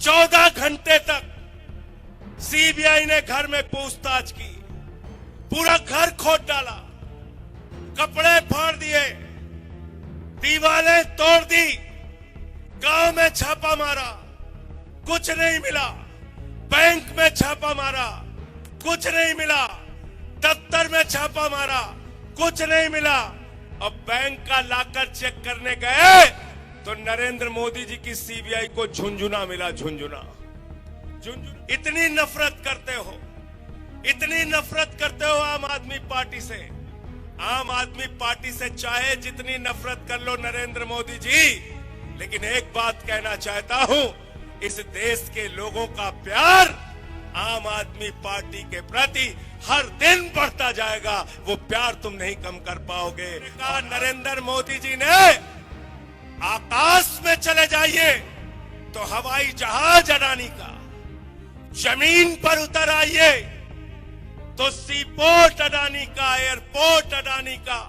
14 घंटे तक सीबीआई ने घर में पूछताछ की, पूरा घर खोद डाला, कपड़े फाड़ दिए, दीवारें तोड़ दी, गांव में छापा मारा, कुछ नहीं मिला। बैंक में छापा मारा, कुछ नहीं मिला। दफ्तर में छापा मारा, कुछ नहीं मिला। अब बैंक का लाकर चेक करने गए तो नरेंद्र मोदी जी की सीबीआई को झुंझुना मिला, झुंझुना। इतनी नफरत करते हो, इतनी नफरत करते हो आम आदमी पार्टी से। आम आदमी पार्टी से चाहे जितनी नफरत कर लो नरेंद्र मोदी जी, लेकिन एक बात कहना चाहता हूं, इस देश के लोगों का प्यार आम आदमी पार्टी के प्रति हर दिन बढ़ता जाएगा। वो प्यार तुम नहीं कम कर पाओगे। कहा नरेंद्र मोदी जी ने आकाश में चले जाइए तो हवाई जहाज अडानी का, जमीन पर उतर आइए तो सीपोर्ट अडानी का, एयरपोर्ट अडानी का,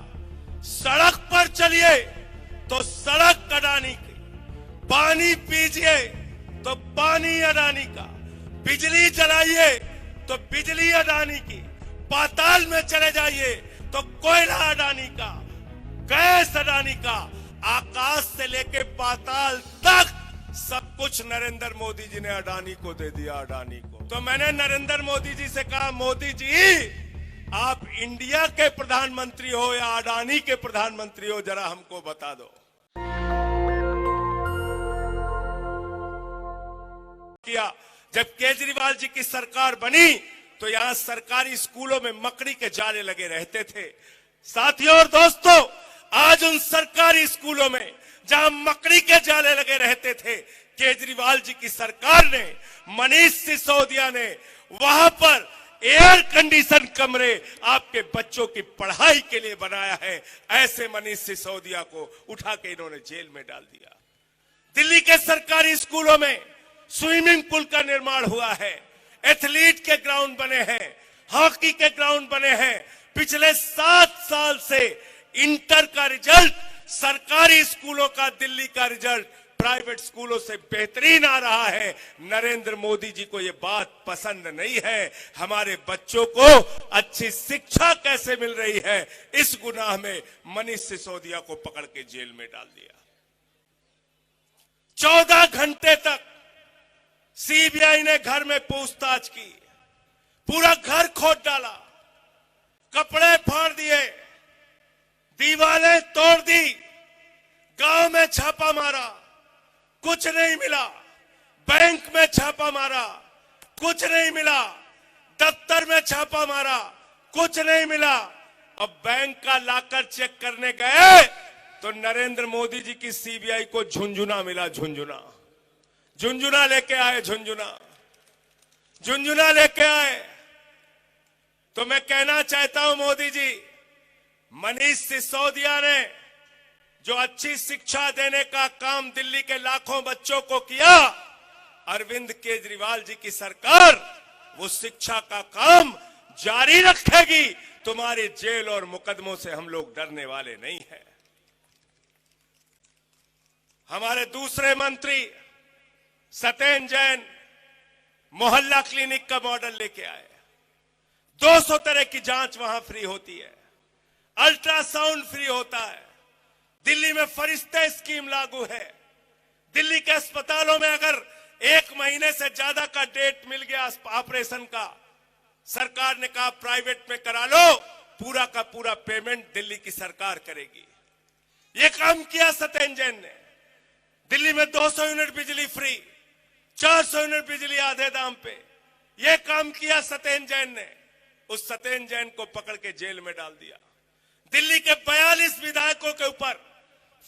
सड़क पर चलिए तो सड़क अडानी की, पानी पीजिए तो पानी अडानी का, बिजली जलाइए तो बिजली अडानी की, पाताल में चले जाइए तो कोयला अडानी का, गैस अडानी का, आकाश से लेके पाताल तक सब कुछ नरेंद्र मोदी जी ने अडानी को दे दिया, अडानी को। तो मैंने नरेंद्र मोदी जी से कहा, मोदी जी आप इंडिया के प्रधानमंत्री हो या अडानी के प्रधानमंत्री हो, जरा हमको बता दो। किया जब केजरीवाल जी की सरकार बनी तो यहां सरकारी स्कूलों में मकड़ी के जाले लगे रहते थे। साथियों और दोस्तों, आज उन सरकारी स्कूलों में जहां मकड़ी के जाले लगे रहते थे, केजरीवाल जी की सरकार ने, मनीष सिसोदिया ने वहां पर एयर कंडीशन कमरे आपके बच्चों की पढ़ाई के लिए बनाया है। ऐसे मनीष सिसोदिया को उठा के इन्होंने जेल में डाल दिया। दिल्ली के सरकारी स्कूलों में स्विमिंग पूल का निर्माण हुआ है, एथलीट के ग्राउंड बने हैं, हॉकी के ग्राउंड बने हैं। पिछले 7 साल से इंटर का रिजल्ट, सरकारी स्कूलों का दिल्ली का रिजल्ट प्राइवेट स्कूलों से बेहतरीन आ रहा है। नरेंद्र मोदी जी को ये बात पसंद नहीं है। हमारे बच्चों को अच्छी शिक्षा कैसे मिल रही है, इस गुनाह में मनीष सिसोदिया को पकड़ के जेल में डाल दिया। 14 घंटे तक सीबीआई ने घर में पूछताछ की, पूरा घर खोद डाला, कपड़े फाड़ दिए, दीवारें तोड़ दी, गांव में छापा मारा, कुछ नहीं मिला। बैंक में छापा मारा, कुछ नहीं मिला। दफ्तर में छापा मारा, कुछ नहीं मिला। अब बैंक का लाकर चेक करने गए तो नरेंद्र मोदी जी की सीबीआई को झुंझुना मिला, झुंझुना। झुंझुना लेके आए, झुंझुना, झुंझुना लेके आए। तो मैं कहना चाहता हूं मोदी जी, मनीष सिसोदिया ने जो अच्छी शिक्षा देने का काम दिल्ली के लाखों बच्चों को किया, अरविंद केजरीवाल जी की सरकार वो शिक्षा का काम जारी रखेगी। तुम्हारी जेल और मुकदमों से हम लोग डरने वाले नहीं हैं। हमारे दूसरे मंत्री सत्येंद्र जैन मोहल्ला क्लिनिक का मॉडल लेके आए। 200 तरह की जांच वहां फ्री होती है, अल्ट्रासाउंड फ्री होता है। दिल्ली में फरिश्ते स्कीम लागू है। दिल्ली के अस्पतालों में अगर 1 महीने से ज्यादा का डेट मिल गया ऑपरेशन का, सरकार ने कहा प्राइवेट में करा लो, पूरा का पूरा पेमेंट दिल्ली की सरकार करेगी। ये काम किया सत्येंद्र जैन ने। दिल्ली में 200 यूनिट बिजली फ्री, 400 यूनिट बिजली आधे दाम पे, यह काम किया सत्येंद्र जैन ने। उस सत्येंद्र जैन को पकड़ के जेल में डाल दिया। दिल्ली के 42 विधायकों के ऊपर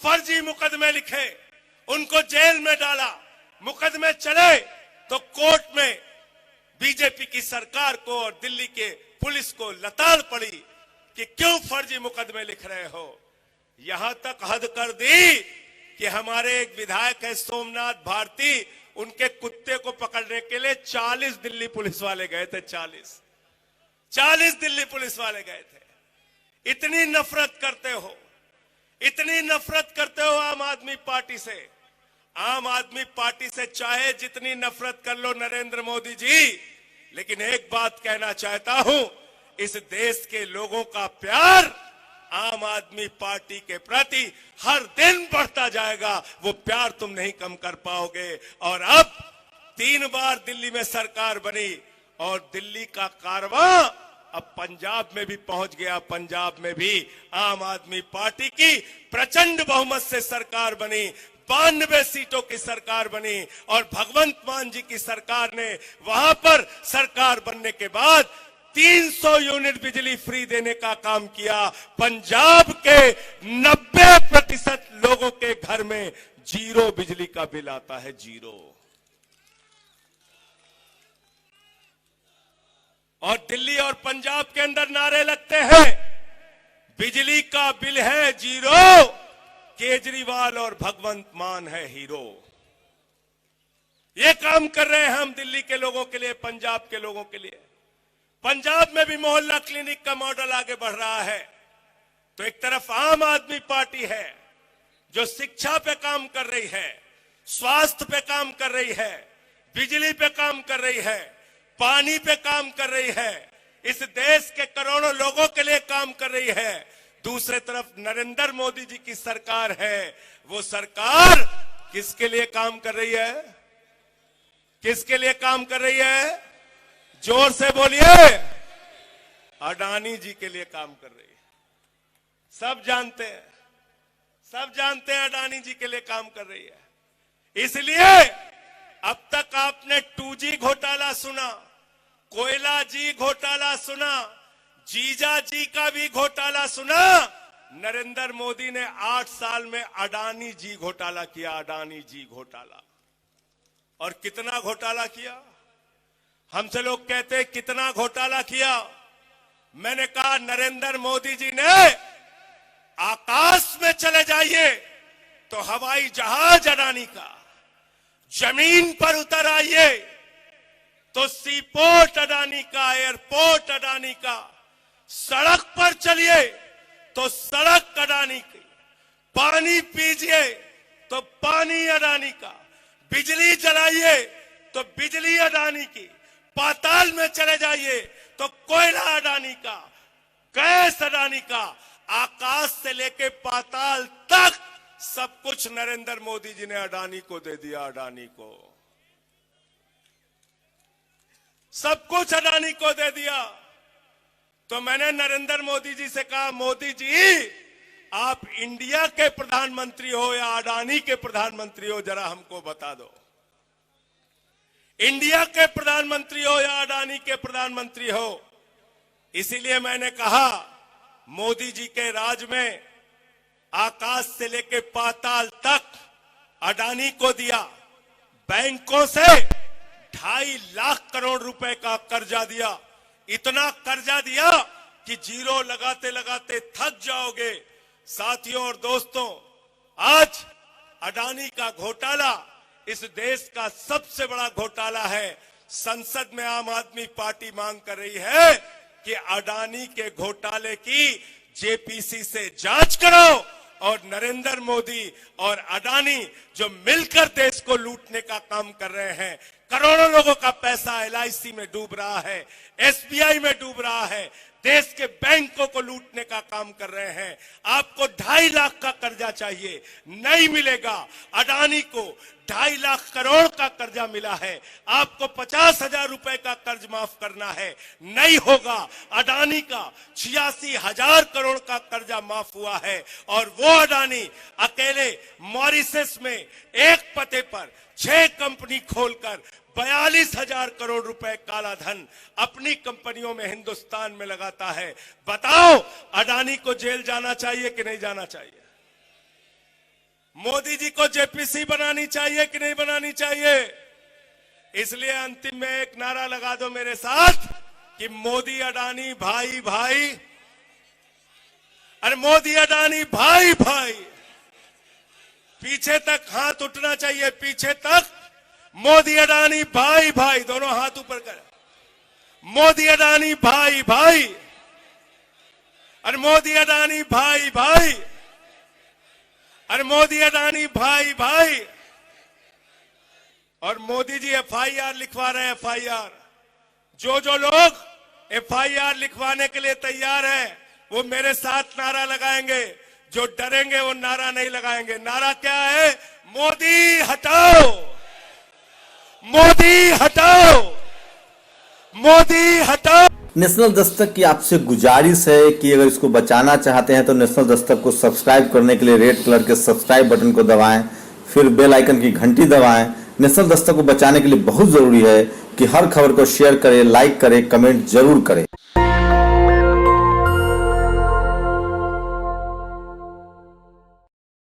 फर्जी मुकदमे लिखे, उनको जेल में डाला। मुकदमे चले तो कोर्ट में बीजेपी की सरकार को और दिल्ली के पुलिस को लताड़ पड़ी कि क्यों फर्जी मुकदमे लिख रहे हो। यहां तक हद कर दी कि हमारे एक विधायक है सोमनाथ भारती, उनके कुत्ते को पकड़ने के लिए 40 दिल्ली पुलिस वाले गए थे। 40 दिल्ली पुलिस वाले गए थे। इतनी नफरत करते हो, इतनी नफरत करते हो आम आदमी पार्टी से। आम आदमी पार्टी से चाहे जितनी नफरत कर लो नरेंद्र मोदी जी, लेकिन एक बात कहना चाहता हूं, इस देश के लोगों का प्यार आम आदमी पार्टी के प्रति हर दिन बढ़ता जाएगा। वो प्यार तुम नहीं कम कर पाओगे। और अब 3 बार दिल्ली में सरकार बनी और दिल्ली का कारवां अब पंजाब में भी पहुंच गया। पंजाब में भी आम आदमी पार्टी की प्रचंड बहुमत से सरकार बनी, 92 सीटों की सरकार बनी और भगवंत मान जी की सरकार ने वहां पर सरकार बनने के बाद 300 यूनिट बिजली फ्री देने का काम किया। पंजाब के 90% लोगों के घर में 0 बिजली का बिल आता है, 0। और दिल्ली और पंजाब के अंदर नारे लगते हैं, बिजली का बिल है 0, केजरीवाल और भगवंत मान है हीरो। ये काम कर रहे हैं हम दिल्ली के लोगों के लिए, पंजाब के लोगों के लिए। पंजाब में भी मोहल्ला क्लिनिक का मॉडल आगे बढ़ रहा है। तो एक तरफ आम आदमी पार्टी है जो शिक्षा पे काम कर रही है, स्वास्थ्य पे काम कर रही है, बिजली पे काम कर रही है, पानी पे काम कर रही है, इस देश के करोड़ों लोगों के लिए काम कर रही है। दूसरे तरफ नरेंद्र मोदी जी की सरकार है। वो सरकार किसके लिए काम कर रही है? किसके लिए काम कर रही है? जोर से बोलिए। अडानी जी के लिए काम कर रही है। सब जानते हैं, सब जानते हैं अडानी जी के लिए काम कर रही है। इसलिए अब तक आपने 2G घोटाला सुना, कोयला जी घोटाला सुना, जीजा जी का भी घोटाला सुना। नरेंद्र मोदी ने 8 साल में अडानी जी घोटाला किया, अडानी जी घोटाला। और कितना घोटाला किया? हमसे लोग कहते हैं कितना घोटाला किया। मैंने कहा नरेंद्र मोदी जी ने आकाश में चले जाइए तो हवाई जहाज अडानी का, जमीन पर उतर आइए तो सीपोर्ट अडानी का, एयरपोर्ट अडानी का, सड़क पर चलिए तो सड़क अडानी की, पानी पीजिए तो पानी अडानी का, बिजली जलाइए तो बिजली अडानी की, पाताल में चले जाइए तो कोयला अडानी का, गैस अडानी का, आकाश से लेके पाताल तक सब कुछ नरेंद्र मोदी जी ने अडानी को दे दिया। अडानी को सब कुछ अडानी को दे दिया। तो मैंने नरेंद्र मोदी जी से कहा, मोदी जी आप इंडिया के प्रधानमंत्री हो या अडानी के प्रधानमंत्री हो, जरा हमको बता दो। इंडिया के प्रधानमंत्री हो या अडानी के प्रधानमंत्री हो। इसीलिए मैंने कहा मोदी जी के राज में आकाश से लेके पाताल तक अडानी को दिया। बैंकों से 2.5 लाख करोड़ रुपए का कर्जा दिया। इतना कर्जा दिया कि जीरो लगाते लगाते थक जाओगे। साथियों और दोस्तों, आज अडानी का घोटाला इस देश का सबसे बड़ा घोटाला है। संसद में आम आदमी पार्टी मांग कर रही है कि अडानी के घोटाले की जेपीसी से जांच करो और नरेंद्र मोदी और अडानी जो मिलकर देश को लूटने का काम कर रहे हैं, करोड़ों लोगों का पैसा एलआईसी में डूब रहा है, एसबीआई में डूब रहा है, देश के बैंकों को लूटने का काम कर रहे हैं। आपको 2.5 लाख का कर्जा चाहिए, नहीं मिलेगा। अडानी को 2.5 लाख करोड़ का कर्जा मिला है, आपको 50,000 रुपए का कर्ज माफ करना है, नहीं होगा। अडानी का 86,000 करोड़ का कर्जा माफ हुआ है और वो अडानी अकेले मॉरिशस में एक पते पर 6 कंपनी खोलकर 42,000 करोड़ रुपए काला धन अपनी कंपनियों में हिंदुस्तान में लगाता है। बताओ अडानी को जेल जाना चाहिए कि नहीं जाना चाहिए? मोदी जी को जेपीसी बनानी चाहिए कि नहीं बनानी चाहिए? इसलिए अंतिम में एक नारा लगा दो मेरे साथ कि मोदी अडानी भाई भाई। अरे मोदी अडानी भाई भाई। पीछे तक हाथ उठना चाहिए, पीछे तक। मोदी अडानी भाई भाई, दोनों हाथ ऊपर कर। मोदी अडानी भाई भाई। अरे मोदी अडानी भाई भाई। अरे मोदी अडानी भाई भाई। और मोदी जी एफआईआर लिखवा रहे हैं। एफआईआर, जो लोग एफआईआर लिखवाने के लिए तैयार हैं वो मेरे साथ नारा लगाएंगे। जो डरेंगे वो नारा नहीं लगाएंगे। नारा क्या है? मोदी हटाओ, मोदी हटाओ, मोदी हटाओ। नेशनल दस्तक की आपसे गुजारिश है कि अगर इसको बचाना चाहते हैं तो नेशनल दस्तक को सब्सक्राइब करने के लिए रेड कलर के सब्सक्राइब बटन को दबाएं, फिर बेल आइकन की घंटी दबाएं। नेशनल दस्तक को बचाने के लिए बहुत जरूरी है कि हर खबर को शेयर करें, लाइक करें, कमेंट जरूर करें।